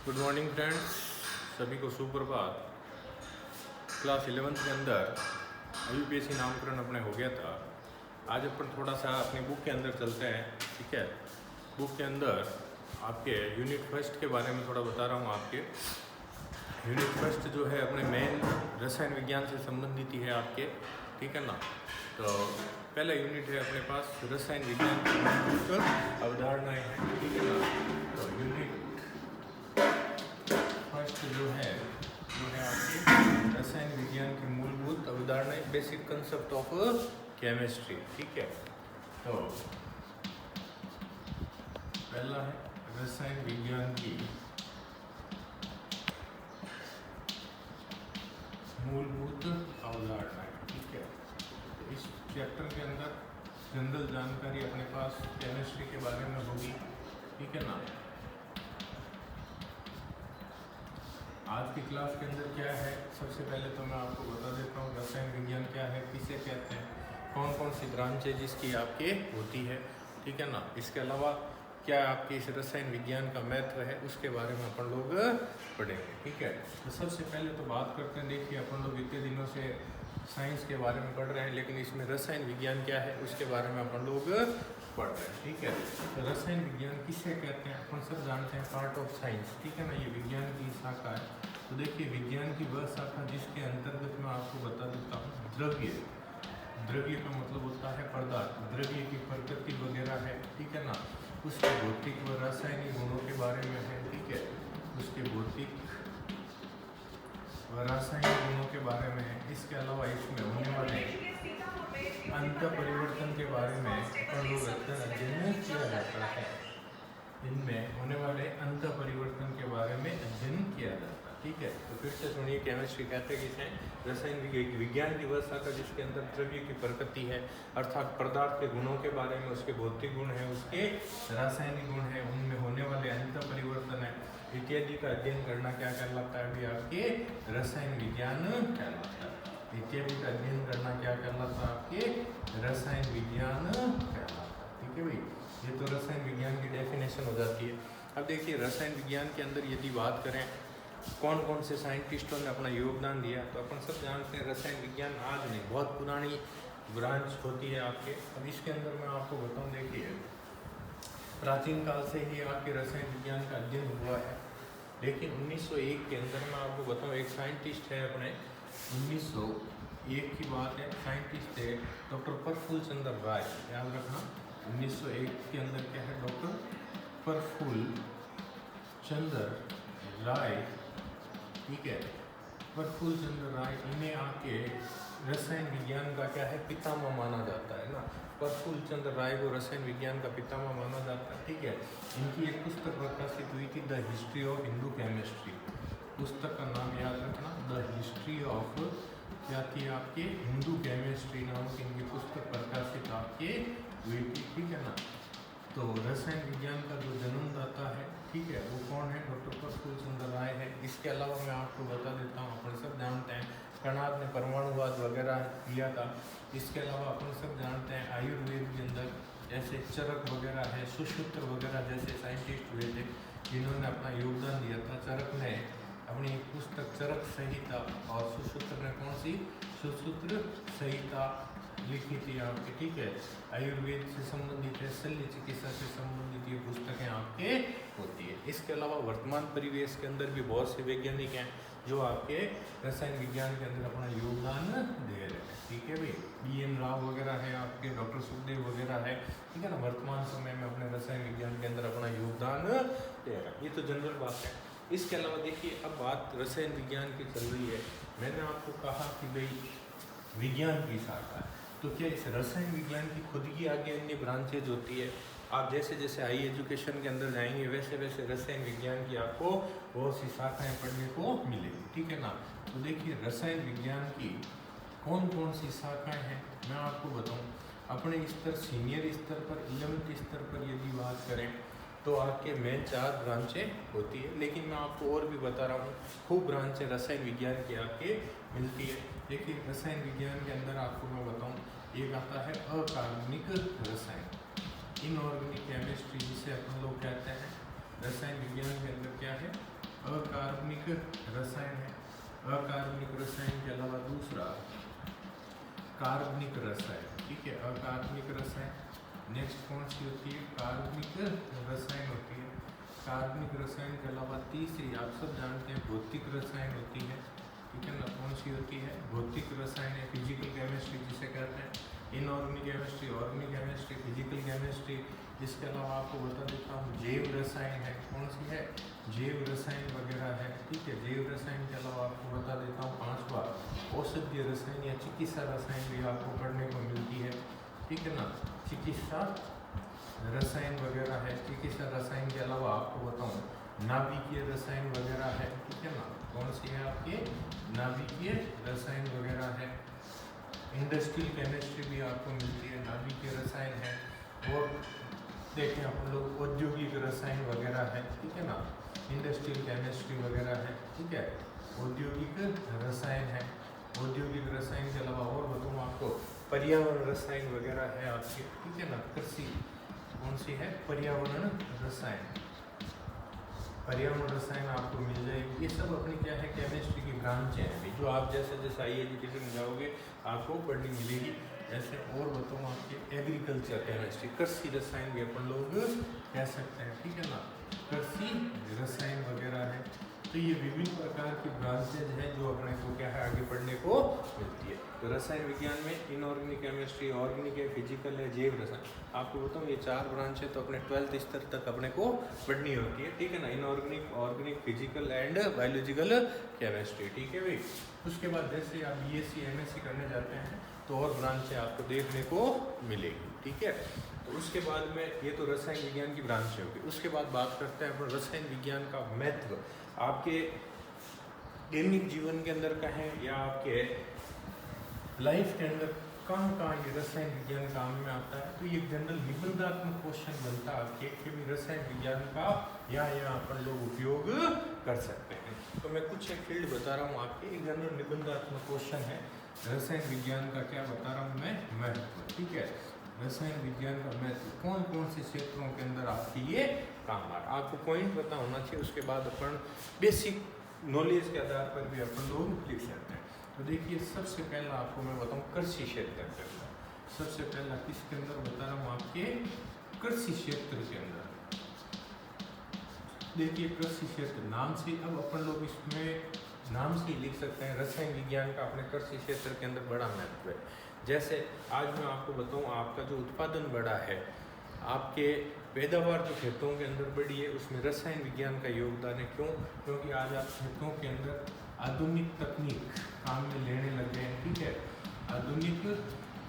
Good morning friends, सभी को सुप्रभात। क्लास 11th के अंदर यूपीएससी नामकरण अपने हो गया था। आज अपन थोड़ा सा अपनी बुक के अंदर चलते हैं, ठीक है। बुक के अंदर आपके यूनिट फर्स्ट के बारे में थोड़ा बता रहा हूँ। आपके यूनिट फर्स्ट जो है अपने मेन रसायन विज्ञान से संबंधित ही है आपके, ठीक है ना। तो पहला यूनिट है अपने पास रसायन विज्ञान की मूलभूत अवधारणाएं हैं, ठीक है ना। तो यूनिट फर्स्ट जो है वो है आपके रसायन विज्ञान की मूलभूत अवधारणाएं, बेसिक कंसेप्ट ऑफ केमिस्ट्री, ठीक है। तो पहला है रसायन विज्ञान की मूलभूत अवधारणाएं, ठीक है। तो इस चैप्टर के अंदर जनरल जानकारी अपने पास केमिस्ट्री के बारे में होगी, ठीक है ना। आज की क्लास के अंदर क्या है, सबसे पहले तो मैं आपको बता देता हूँ रसायन विज्ञान क्या है, किसे कहते हैं, कौन कौन सी ब्रांच है जिसकी आपके होती है, ठीक है ना। इसके अलावा क्या आपके इस रसायन विज्ञान का महत्व है उसके बारे में अपन लोग पढ़ेंगे, ठीक है। तो सबसे पहले तो बात करते हैं, देखिए अपन लोग इतने दिनों से साइंस के बारे में पढ़ रहे हैं, लेकिन इसमें रसायन विज्ञान क्या है उसके बारे में अपन लोग पढ़ रहे हैं, ठीक है। तो रसायन विज्ञान किसे कहते हैं अपन सब जानते हैं, पार्ट ऑफ साइंस, ठीक है ना। ये विज्ञान की शाखा है। तो देखिए विज्ञान की वह शाखा जिसके अंतर्गत मैं आपको बता देता हूँ द्रव्य, द्रव्य का मतलब होता है पदार्थ, द्रव्य की प्रकृति वगैरह है, ठीक है ना। उसके भौतिक व रासायनिक गुणों के बारे में है, ठीक है। उसके भौतिक व रासायनिक गुणों के बारे में है। इसके अलावा इसमें होने वाले अंत परिवर्तन के बारे में अपन लोग अध्ययन किया जाता है। इनमें होने वाले अंत परिवर्तन के बारे में अध्ययन किया जाता है, ठीक है। तो फिर से सुनिए, केमिस्ट्री कहते हैं किसे, रसायन विज्ञान की वह शाखा जिसके अंदर द्रव्य की प्रकृति है, अर्थात पदार्थ के गुणों के बारे में, उसके भौतिक गुण है, उसके रासायनिक गुण है, उनमें होने वाले अंत परिवर्तन है इत्यादि का अध्ययन करना क्या कहलाता है, अभी आपके रसायन विज्ञान कहलाता है। इत्यादि का अध्ययन करना क्या कहलाता है, आपके रसायन विज्ञान कहलाता है, ठीक है भाई। ये तो रसायन विज्ञान की डेफिनेशन हो जाती है। अब देखिए रसायन विज्ञान के अंदर यदि बात करें कौन कौन से साइंटिस्टों ने अपना योगदान दिया, तो अपन सब जानते हैं रसायन विज्ञान आज नहीं, बहुत पुरानी ब्रांच होती है आपके। अब इसके अंदर मैं आपको बताऊं, देखिए प्राचीन काल से ही आपके रसायन विज्ञान का अध्ययन हुआ है, लेकिन 1901 के अंदर मैं आपको बताऊं एक साइंटिस्ट है अपने, 1901 की बात है, साइंटिस्ट है डॉक्टर प्रफुल्ल चंद्र राय, याद रखना। 1901 के अंदर क्या है, डॉक्टर प्रफुल्ल चंद्र राय, ठीक है। प्रफुल्ल चंद्र राय, इन्हें आके रसायन विज्ञान का क्या है पितामह माना जाता है ना। प्रफुल्ल चंद्र राय को रसायन विज्ञान का पितामह माना जाता है, ठीक है। इनकी एक पुस्तक प्रकाशित हुई थी, the history of Hindu chemistry. पुस्तक का नाम याद रखना, द हिस्ट्री ऑफ क्या थी आपके हिंदू केमिस्ट्री नामक इनकी पुस्तक प्रकाशित आपके हुई थी, ठीक है ना। तो रसायन विज्ञान का जो जन्मदाता है, ठीक है, वो कौन है, डॉक्टर प्रफुल्ल चंद्र राय है। इसके अलावा मैं आपको बता देता हूँ, अपन सब जानते हैं कणाद ने परमाणुवाद वगैरह किया था। इसके अलावा अपन सब जानते हैं आयुर्वेद के अंदर जैसे चरक वगैरह है, सुश्रुत वगैरह जैसे साइंटिस्ट हुए थे जिन्होंने अपना योगदान दिया था। चरक ने अपनी एक पुस्तक चरक संहिता और सुश्रुत ने कौन सी सुश्रुत संहिता लिखी थी आपके, ठीक है। आयुर्वेद से संबंधित है, शल्य चिकित्सा से संबंधित ये पुस्तकें आपके होती है। इसके अलावा वर्तमान परिवेश के अंदर भी बहुत से वैज्ञानिक हैं जो आपके रसायन विज्ञान के अंदर अपना योगदान दे रहे हैं, ठीक है भाई। BN राव वगैरह है आपके, डॉक्टर सुखदेव वगैरह है, ठीक है ना, वर्तमान समय में अपने रसायन विज्ञान के अंदर अपना योगदान दे रहा है। ये तो जनरल बात है। इसके अलावा देखिए अब बात रसायन विज्ञान की चल रही है। मैंने आपको कहा कि भाई विज्ञान की शाखा है, तो क्या इस रसायन विज्ञान की खुद की आगे अन्य ब्रांचेज होती है। आप जैसे जैसे हाई एजुकेशन के अंदर जाएंगे वैसे वैसे रसायन विज्ञान की आपको बहुत सी शाखाएं पढ़ने को मिलेगी, ठीक है ना। तो देखिए रसायन विज्ञान की कौन कौन सी शाखाएं हैं मैं आपको बताऊं। अपने स्तर सीनियर स्तर पर 11th स्तर पर यदि बात करें तो आपके मेन 4 ब्रांचें होती है, लेकिन मैं आपको और भी बता रहा हूँ खूब ब्रांचें रसायन विज्ञान की आपके मिलती है। देखिए रसायन विज्ञान के अंदर आपको मैं बताऊँ, एक आता है अकार्बनिक रसायन, इनऑर्गेनिक केमिस्ट्री जिसे अपन लोग कहते हैं। रसायन विज्ञान के अंदर क्या है, कार्बनिक रसायन है। अकार्बनिक रसायन के अलावा दूसरा कार्बनिक रसायन, ठीक है, अकार्बनिक रसायन। नेक्स्ट कौन सी होती है? कार्बनिक रसायन होती है। कार्बनिक रसायन के अलावा तीसरी आप सब जानते हैं भौतिक रसायन होती है, ठीक है ना। कौन सी होती है? भौतिक रसायन है, फिजिकल केमिस्ट्री जिसे कहते हैं। Inorganic chemistry, organic chemistry, physical chemistry. इसके अलावा आपको बता देता हूँ जैव रसायन है। कौन सी है? जैव रसायन वगैरह है, ठीक है। जैव रसायन के अलावा आपको बता देता हूँ पांचवा औषधीय रसायन या चिकित्सा रसायन भी आपको पढ़ने को मिलती है, ठीक है ना। चिकित्सा रसायन वगैरह है। चिकित्सा रसायन के अलावा आपको बताऊँ नाभिकीय रसायन वगैरह है, ठीक है ना। कौन सी है आपके? नाभिकीय रसायन वगैरह है। इंडस्ट्रियल केमिस्ट्री भी आपको मिलती है, नाभिकीय रसायन है। और देखें अपन लोग औद्योगिक रसायन वगैरह है, ठीक है ना। इंडस्ट्रियल केमिस्ट्री वगैरह है, ठीक है। औद्योगिक रसायन है। औद्योगिक रसायन के अलावा और बताऊँ आपको पर्यावरण रसायन वगैरह है आपके, ठीक है ना। कृषि कौन सी है? पर्यावरण रसायन। पर्यावरण रसायन आपको मिल जाएगी। ये सब अपनी क्या है? केमिस्ट्री की ब्रांचें हैं अभी, जो आप जैसे जैसे आई एजुकेशन में जाओगे आपको पढ़नी मिलेगी। ऐसे और बताऊँ आपके एग्रीकल्चर केमिस्ट्री, कृषि रसायन भी अपन लोग कह सकते हैं, ठीक है ना। कृषि रसायन वगैरह है। तो ये विभिन्न प्रकार की ब्रांचेज हैं जो अपने को क्या है आगे पढ़ने को मिलती है। तो रसायन विज्ञान में इनऑर्गेनिक केमिस्ट्री, ऑर्गेनिक है, फिजिकल है, जैव रसायन। आपको बताऊँ ये 4 ब्रांच है, तो अपने 12th स्तर तक अपने को पढ़नी होती है, ठीक है ना। Inorganic, organic, physical and biological chemistry, ठीक है भाई। उसके बाद जैसे आप BSc MSc करने जाते हैं तो और ब्रांचें आपको देखने को मिलेगी, ठीक है। तो उसके बाद में ये तो रसायन विज्ञान की ब्रांच होगी। उसके बाद बात करते हैं अपन रसायन विज्ञान का महत्व आपके दैनिक जीवन के अंदर का है या आपके लाइफ के अंदर कहाँ कहाँ ये रसायन विज्ञान काम में आता है। तो ये जनरल निबंधात्मक क्वेश्चन बनता है आपके कि भी रसायन विज्ञान का यहाँ अपन लोग उपयोग कर सकते हैं। तो मैं कुछ एक फील्ड बता रहा हूँ आपके, एक जनरल निबंधात्मक क्वेश्चन है रसायन विज्ञान का। क्या बता रहा हूँ मैं? महत्व, ठीक है। रसायन विज्ञान का महत्व कौन कौन से क्षेत्रों के अंदर आपकी ये काम आ रहा है, आपको पॉइंट पता होना चाहिए। उसके बाद अपन बेसिक नॉलेज के आधार पर भी अपन लोग लिख सकते हैं। तो देखिए सबसे पहला आपको मैं बताऊँ कृषि क्षेत्र के अंदर। सबसे पहला किसके अंदर बता रहा हूँ? आपके कृषि क्षेत्र के अंदर। देखिए कृषि क्षेत्र नाम से, अब अपन लोग इसमें नाम से ही लिख सकते हैं रसायन विज्ञान का अपने कृषि क्षेत्र के अंदर बड़ा महत्व है। जैसे आज मैं आपको बताऊं आपका जो उत्पादन बढ़ा है, आपके पैदावार जो खेतों के अंदर बढ़ी है, उसमें रसायन विज्ञान का योगदान है। क्यों? क्योंकि आज आप खेतों के अंदर आधुनिक तकनीक काम में लेने लगे हैं, ठीक है। आधुनिक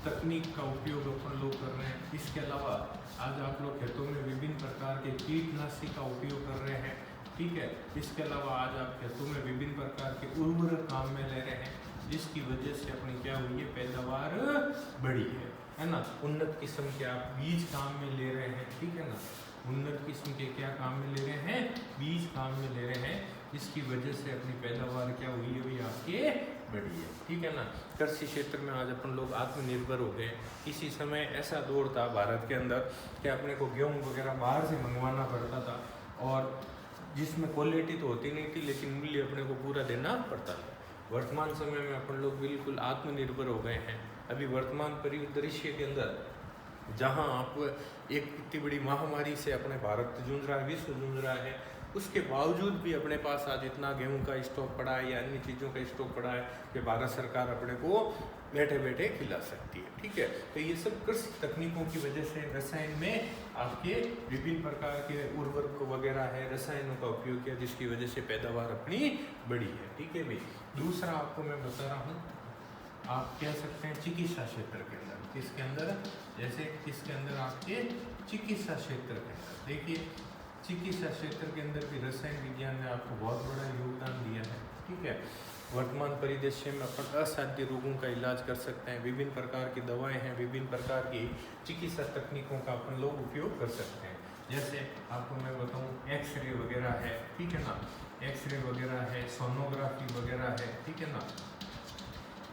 तकनीक का उपयोग अपन लोग कर रहे हैं। इसके अलावा आज आप लोग खेतों में विभिन्न प्रकार के कीटनाशी का उपयोग कर रहे हैं, ठीक है। इसके अलावा आज आप खेतों में विभिन्न प्रकार के उर्वरक काम में ले रहे हैं, जिसकी वजह से अपनी क्या हुई है? पैदावार बढ़ी है ना। उन्नत किस्म के आप बीज काम में ले रहे हैं, ठीक है ना। उन्नत किस्म के क्या काम में ले रहे हैं? बीज काम में ले रहे हैं, जिसकी वजह से अपनी पैदावार क्या हुई है भाई? आपके बढ़ी है, ठीक है ना। कृषि क्षेत्र में आज अपन लोग आत्मनिर्भर हो गए। किसी समय ऐसा दौर था भारत के अंदर कि अपने को गेहूँ वगैरह बाहर से मंगवाना पड़ता था, और जिसमें क्वालिटी तो होती नहीं थी लेकिन मूल्य अपने को पूरा देना पड़ता था। वर्तमान समय में अपन लोग बिल्कुल आत्मनिर्भर हो गए हैं। अभी वर्तमान परिदृश्य के अंदर जहां आप एक इतनी बड़ी महामारी से अपने भारत जूझ रहा है, विश्व जूझ रहा है, उसके बावजूद भी अपने पास आज इतना गेहूं का स्टॉक पड़ा है या अन्य चीज़ों का स्टॉक पड़ा है कि भारत सरकार अपने को बैठे बैठे खिला सकती है, ठीक है। तो ये सब कृषि तकनीकों की वजह से रसायन में आपके विभिन्न प्रकार के उर्वरक वगैरह है, रसायनों का उपयोग किया, जिसकी वजह से पैदावार अपनी बढ़ी है, ठीक है भाई। दूसरा आपको मैं बता रहा हूँ, आप कह सकते हैं चिकित्सा क्षेत्र के अंदर। किसके अंदर? जैसे किसके अंदर? आपके चिकित्सा क्षेत्र के अंदर। देखिए चिकित्सा क्षेत्र के अंदर भी रसायन विज्ञान ने आपको बहुत बड़ा योगदान दिया है, ठीक है। वर्तमान परिदृश्य में अपन असाध्य रोगों का इलाज कर सकते हैं। विभिन्न प्रकार की दवाएं हैं, विभिन्न प्रकार की चिकित्सा तकनीकों का अपन लोग उपयोग कर सकते हैं। जैसे आपको मैं बताऊं एक्सरे वगैरह है, ठीक है ना। एक्सरे वगैरह है, सोनोग्राफी वगैरह है, ठीक है ना।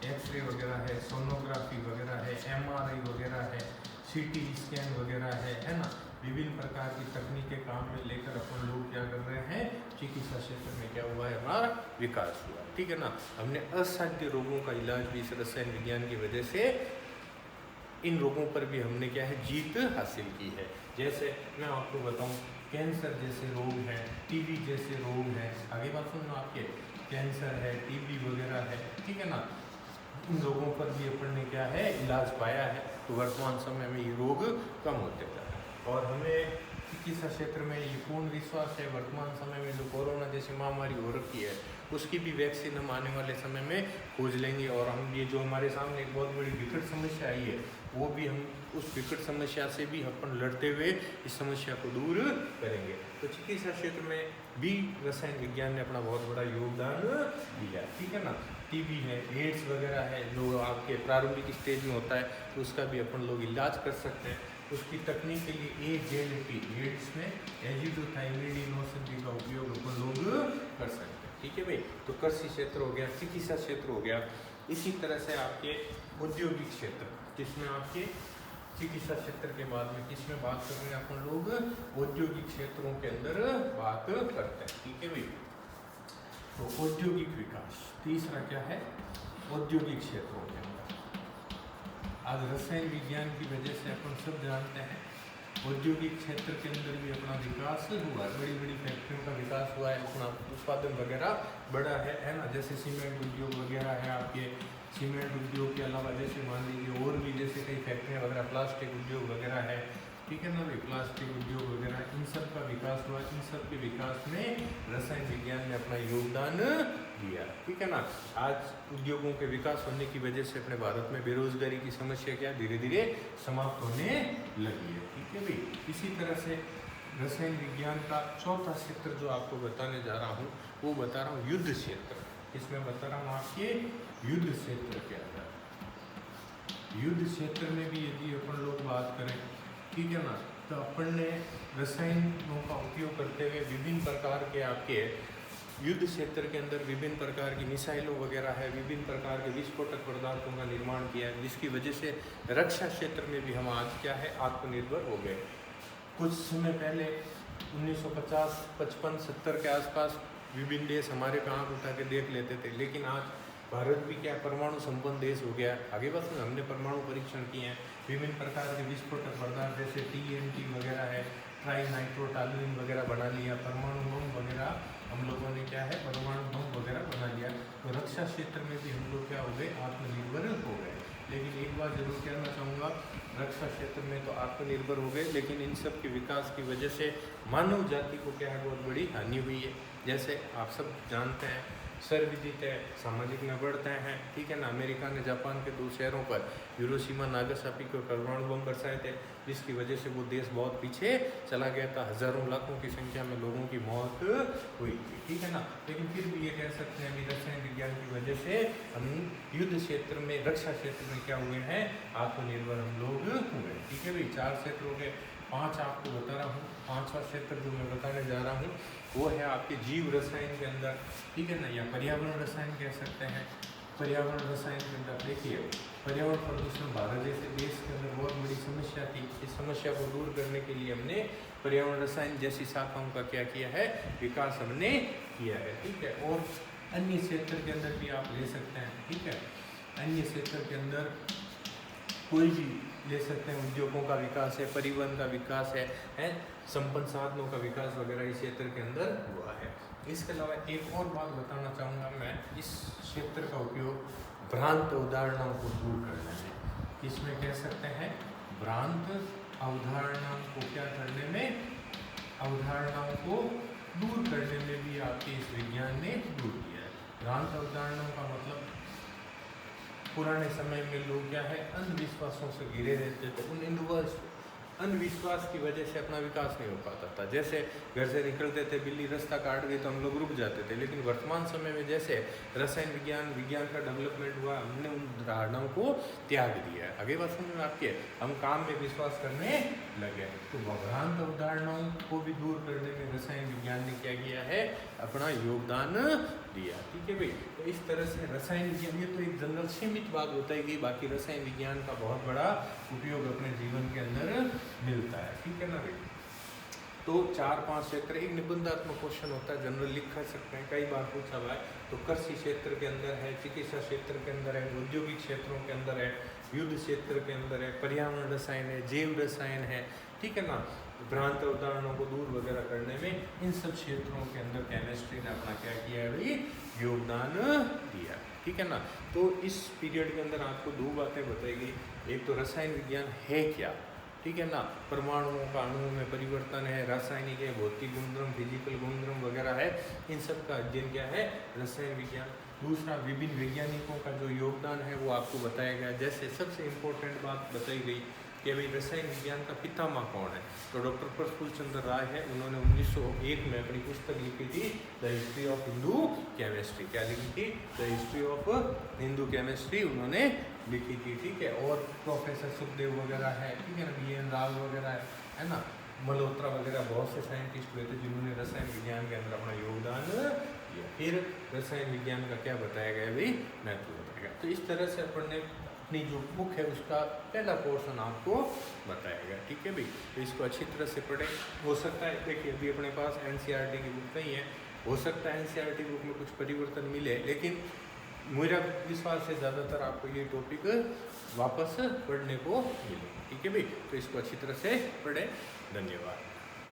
एक्सरे वगैरह है, सोनोग्राफी वगैरह है, MRI वगैरह है, CT स्कैन वगैरह है ना। विभिन्न प्रकार की तकनीकें काम में लेकर अपन लोग क्या कर रहे हैं, चिकित्सा क्षेत्र में क्या हुआ है, हमारा विकास हुआ, ठीक है ना। हमने असाध्य रोगों का इलाज भी इस रसायन विज्ञान की वजह से इन रोगों पर भी हमने क्या है, जीत हासिल की है। जैसे मैं आपको बताऊं, कैंसर जैसे रोग हैं, टीबी जैसे रोग हैं, आगे बात सुनो, आपके कैंसर है, टीबी वगैरह है, ठीक है ना, इन रोगों पर भी अपन ने क्या है, इलाज पाया है। तो वर्तमान समय में ये रोग कम होते जा रहे हैं और हमें चिकित्सा क्षेत्र में ये पूर्ण विश्वास है, वर्तमान समय में जो कोरोना जैसी महामारी हो रखी है उसकी भी वैक्सीन हम आने वाले समय में खोज लेंगे और हम ये जो हमारे सामने एक बहुत बड़ी विकट समस्या आई है वो भी हम उस विकट समस्या से भी अपन लड़ते हुए इस समस्या को दूर करेंगे। तो चिकित्सा क्षेत्र में भी रसायन विज्ञान ने अपना बहुत बड़ा योगदान दिया, ठीक है ना। टीबी है, एड्स वगैरह है, जो आपके प्रारंभिक स्टेज में होता है तो उसका भी अपन लोग इलाज कर सकते हैं। उसकी तकनीक के लिए AZT, एड्स में एजिडोथाइमिडीन औषधि का उपयोग अपन लोग कर सकते हैं, ठीक है भाई। तो कृषि क्षेत्र हो गया, चिकित्सा क्षेत्र हो गया, इसी तरह से आपके औद्योगिक क्षेत्र, जिसमें आपके चिकित्सा क्षेत्र के बाद में किसमें बात कर रहे हैं अपन लोग, औद्योगिक क्षेत्रों के अंदर बात करते हैं, ठीक है भाई। तो औद्योगिक विकास तीसरा क्या है, औद्योगिक क्षेत्रों के अंदर आज रसायन विज्ञान की वजह से अपन सब जानते हैं औद्योगिक क्षेत्र के अंदर भी अपना विकास हुआ है, बड़ी बड़ी फैक्ट्रियों का विकास हुआ है, अपना उत्पादन वगैरह बढ़ा है ना। जैसे सीमेंट उद्योग वगैरह है, आपके सीमेंट उद्योग के अलावा जैसे मान लीजिए और भी जैसे कई फैक्ट्रियाँ वगैरह, प्लास्टिक उद्योग वगैरह है, ठीक है ना भाई, प्लास्टिक उद्योग वगैरह, इन सब का विकास हुआ। इन सब के विकास में रसायन विज्ञान ने अपना योगदान दिया, ठीक है ना। आज उद्योगों के विकास होने की वजह से अपने भारत में बेरोजगारी की समस्या क्या धीरे धीरे समाप्त होने लगी है, ठीक है भाई। इसी तरह से रसायन विज्ञान का चौथा क्षेत्र जो आपको बताने जा रहा हूँ वो बता रहा हूँ युद्ध क्षेत्र। इसमें बता रहा हूँ आपके युद्ध क्षेत्र के अंदर। युद्ध क्षेत्र में भी यदि अपन लोग बात करें, ठीक है ना, तो अपन ने रसायनों का उपयोग करते हुए विभिन्न प्रकार के आपके युद्ध क्षेत्र के अंदर विभिन्न प्रकार की मिसाइलों वगैरह है, विभिन्न प्रकार के विस्फोटक पदार्थों का निर्माण किया है, जिसकी वजह से रक्षा क्षेत्र में भी हम आज क्या है, आत्मनिर्भर हो गए। कुछ समय पहले 1950, 55, 70 के आसपास विभिन्न देश हमारे पे आँख उठा के देख लेते थे, लेकिन आज भारत भी क्या परमाणु संपन्न देश हो गया। आगे बस हमने परमाणु परीक्षण किए हैं, विभिन्न प्रकार के विस्फोटक पदार्थ जैसे TNT वगैरह है, ट्राई नाइट्रोटॉलुइन वगैरह बना लिया, परमाणु बम वगैरह हम लोगों ने क्या है, परमाणु बम वगैरह बना लिया। तो रक्षा क्षेत्र में भी हम लोग क्या हो गए, आत्मनिर्भर हो गए। लेकिन एक बात जरूर कहना चाहूँगा, रक्षा क्षेत्र में तो आत्मनिर्भर हो गए, लेकिन इन सब के विकास की वजह से मानव जाति को क्या है, बहुत बड़ी हानि हुई है। जैसे आप सब जानते हैं, सर्वविदित है, सामाजिक नबड़ताएं हैं, ठीक है ना। अमेरिका ने जापान के 2 शहरों पर हिरोशिमा नागासाकी को परमाणु बम बरसाए थे, जिसकी वजह से वो देश बहुत पीछे चला गया था, हजारों लाखों की संख्या में लोगों की मौत हुई थी, ठीक है ना। लेकिन फिर भी ये कह सकते हैं कि रसायन विज्ञान की वजह से हम युद्ध क्षेत्र में, रक्षा क्षेत्र में क्या हुए हैं, आत्मनिर्भर हम लोग हुए, ठीक है भाई। 4 क्षेत्र हो गए, 5 आपको बता रहा हूँ। 5वां क्षेत्र जो मैं बताने जा रहा हूँ वो है आपके जीव रसायन के अंदर, ठीक है ना, या पर्यावरण रसायन कह सकते हैं। पर्यावरण रसायन के अंदर देखिए, पर्यावरण प्रदूषण भारत जैसे देश के अंदर बहुत बड़ी समस्या थी। इस समस्या को दूर करने के लिए हमने पर्यावरण रसायन जैसी शाखाओं का क्या किया है, विकास हमने किया है, ठीक है। और अन्य क्षेत्र के अंदर भी आप ले सकते हैं, ठीक है। अन्य क्षेत्र के अंदर कोई भी ले सकते हैं, उद्योगों का विकास है, परिवहन का विकास है, संपन्न साधनों का विकास वगैरह इस क्षेत्र के अंदर हुआ है। इसके अलावा एक और बात बताना चाहूँगा मैं, इस क्षेत्र का उपयोग भ्रांत अवधारणाओं को दूर करने में, इसमें कह सकते हैं भ्रांत अवधारणाओं को क्या करने में, अवधारणाओं को दूर करने में भी आपके इस विज्ञान ने दूर किया है। भ्रांत अवधारणाओं का मतलब पुराने समय में लोग क्या है, अंधविश्वासों से घिरे रहते थे, उन अंधविश्वास की वजह से अपना विकास नहीं हो पाता था। जैसे घर से निकलते थे, बिल्ली रास्ता काट गई तो हम लोग रुक जाते थे, लेकिन वर्तमान समय में जैसे रसायन विज्ञान का डेवलपमेंट हुआ, हमने उन धारणाओं को त्याग दिया है। आगे बात समझ में आपके, हम काम में विश्वास करने लगे। तो भ्रांत अवधारणाओं को भी दूर करने में रसायन विज्ञान ने क्या किया है, अपना योगदान दिया, ठीक है भाई। तो इस तरह से रसायन विज्ञान, ये तो एक जनरल सीमित बात बताई गई, बाकी रसायन विज्ञान का बहुत बड़ा उपयोग अपने जीवन के अंदर मिलता है, ठीक है ना भाई। तो 4-5 क्षेत्र, एक निबंधात्मक क्वेश्चन होता है, जनरल लिख कर सकते हैं, कई बार पूछा हुआ है। तो कृषि क्षेत्र के अंदर है, चिकित्सा क्षेत्र के अंदर है, औद्योगिक क्षेत्रों के अंदर है, युद्ध क्षेत्र के अंदर है, पर्यावरण रसायन है, जैव रसायन है, ठीक है ना, भ्रांत उदाहरणों को दूर वगैरह करने में इन सब क्षेत्रों के अंदर केमिस्ट्री ने अपना क्या किया है भाई, योगदान दिया, ठीक है ना। तो इस पीरियड के अंदर आपको दो बातें बताई गई, एक तो रसायन विज्ञान है क्या, ठीक है ना, परमाणुओं का अणुओं में परिवर्तन है, रासायनिक है, भौतिक गुणधर्म, फिजिकल गुणधर्म वगैरह है, इन सब का अध्ययन क्या है, रसायन विज्ञान। दूसरा, विभिन्न वैज्ञानिकों का जो योगदान है वो आपको बताया गया। जैसे सबसे इम्पोर्टेंट बात बताई गई कि भाई रसायन विज्ञान का पितामह कौन है, तो डॉक्टर प्रफुल्ल चंद्र राय है, उन्होंने 1901 में अपनी पुस्तक लिखी थी the history of Hindu chemistry. क्या लिखी थी, the history of Hindu chemistry उन्होंने लिखी थी, ठीक है। और प्रोफेसर सुखदेव वगैरह है, ठीक है ना, BN राव वगैरह है ना, मल्होत्रा वगैरह, बहुत से साइंटिस्ट हुए थे जिन्होंने रसायन विज्ञान के अंदर अपना योगदान दिया। फिर रसायन विज्ञान का क्या बताया गया भाई, महत्व बताया गया। तो इस तरह से अपन ने अपनी जो बुक है उसका पहला पोर्शन आपको बताया गया, ठीक है भाई। तो इसको अच्छी तरह से पढ़ें। हो सकता है, देखिए अभी अपने पास NCERT की बुक नहीं है, हो सकता है NCERT बुक में कुछ परिवर्तन मिले, लेकिन मेरा विश्वास है ज़्यादातर आपको ये टॉपिक वापस पढ़ने को मिले, ठीक है भाई। तो इसको अच्छी तरह से पढ़ें। धन्यवाद।